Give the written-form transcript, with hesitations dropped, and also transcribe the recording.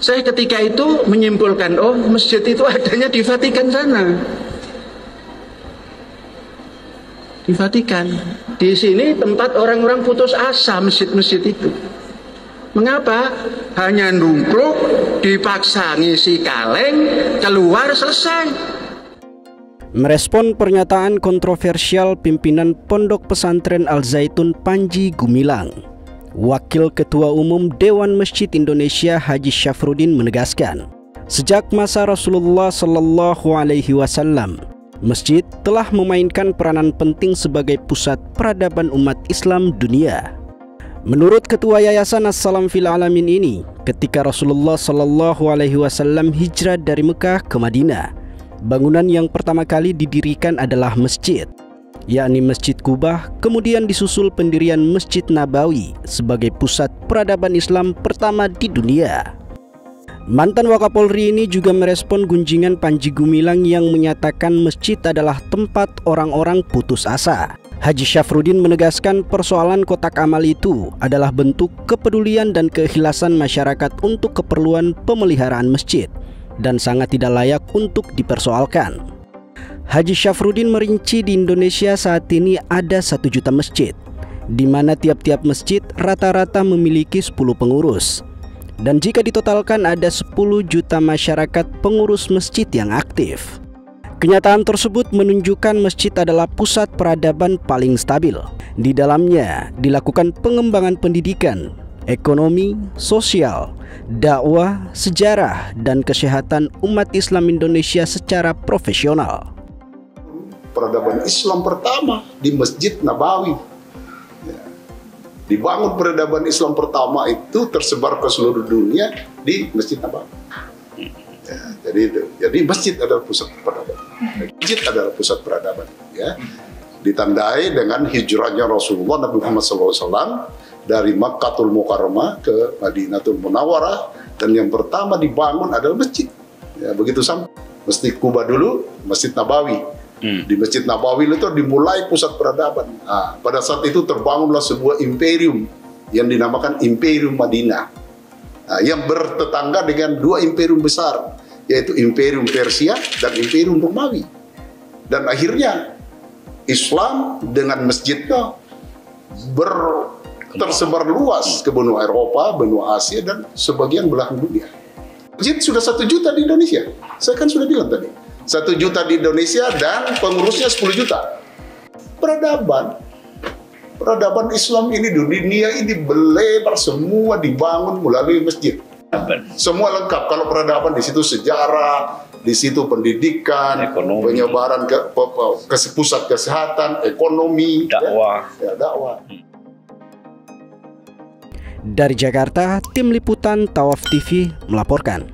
Saya ketika itu menyimpulkan, oh masjid itu adanya di Vatikan sana. Di Vatikan. Di sini tempat orang-orang putus asa masjid-masjid itu. Mengapa? Hanya nungkluk, dipaksa ngisi kaleng, keluar selesai. Merespon pernyataan kontroversial pimpinan Pondok Pesantren Al Zaitun Panji Gumilang, Wakil Ketua Umum Dewan Masjid Indonesia Haji Syafruddin menegaskan, sejak masa Rasulullah Shallallahu Alaihi Wasallam, masjid telah memainkan peranan penting sebagai pusat peradaban umat Islam dunia. Menurut Ketua Yayasan As-Salam Fil Alamin ini, ketika Rasulullah Shallallahu Alaihi Wasallam hijrah dari Mekah ke Madinah, bangunan yang pertama kali didirikan adalah masjid, yakni Masjid Kubah, kemudian disusul pendirian Masjid Nabawi sebagai pusat peradaban Islam pertama di dunia. Mantan Wakapolri ini juga merespon gunjingan Panji Gumilang yang menyatakan masjid adalah tempat orang-orang putus asa. Haji Syafruddin menegaskan persoalan kotak amal itu adalah bentuk kepedulian dan keikhlasan masyarakat untuk keperluan pemeliharaan masjid dan sangat tidak layak untuk dipersoalkan. Haji Syafruddin merinci di Indonesia saat ini ada 1 juta masjid, di mana tiap-tiap masjid rata-rata memiliki 10 pengurus. Dan jika ditotalkan ada 10 juta masyarakat pengurus masjid yang aktif. Kenyataan tersebut menunjukkan masjid adalah pusat peradaban paling stabil. Di dalamnya dilakukan pengembangan pendidikan, ekonomi, sosial, dakwah, sejarah, dan kesehatan umat Islam Indonesia secara profesional. Peradaban Islam pertama di Masjid Nabawi. Dibangun peradaban Islam pertama itu tersebar ke seluruh dunia di Masjid Nabawi. Jadi masjid adalah pusat peradaban. Masjid adalah pusat peradaban. Ya. Ditandai dengan hijrahnya Rasulullah Nabi Muhammad SAW dari Makkatul Mukarramah ke Madinatul Munawwarah, dan yang pertama dibangun adalah masjid. Ya, begitu sampai Masjid Kubah dulu, Masjid Nabawi. Di Masjid Nabawi itu dimulai pusat peradaban. Nah, pada saat itu terbangunlah sebuah imperium yang dinamakan Imperium Madinah. Nah, yang bertetangga dengan 2 imperium besar, yaitu Imperium Persia dan Imperium Romawi. Dan akhirnya Islam dengan masjidnya tersebar luas ke benua Eropa, benua Asia, dan sebagian belahan dunia. Masjid sudah 1 juta di Indonesia. Saya kan sudah bilang tadi, 1 juta di Indonesia dan pengurusnya 10 juta. Peradaban Islam ini di dunia ini berlebar, semua dibangun melalui masjid. Semua lengkap. Kalau peradaban di situ sejarah, di situ pendidikan, ekonomi, penyebaran ke pusat kesehatan, ekonomi, dakwah. Ya, dakwah. Dari Jakarta, tim liputan Tawaf TV melaporkan.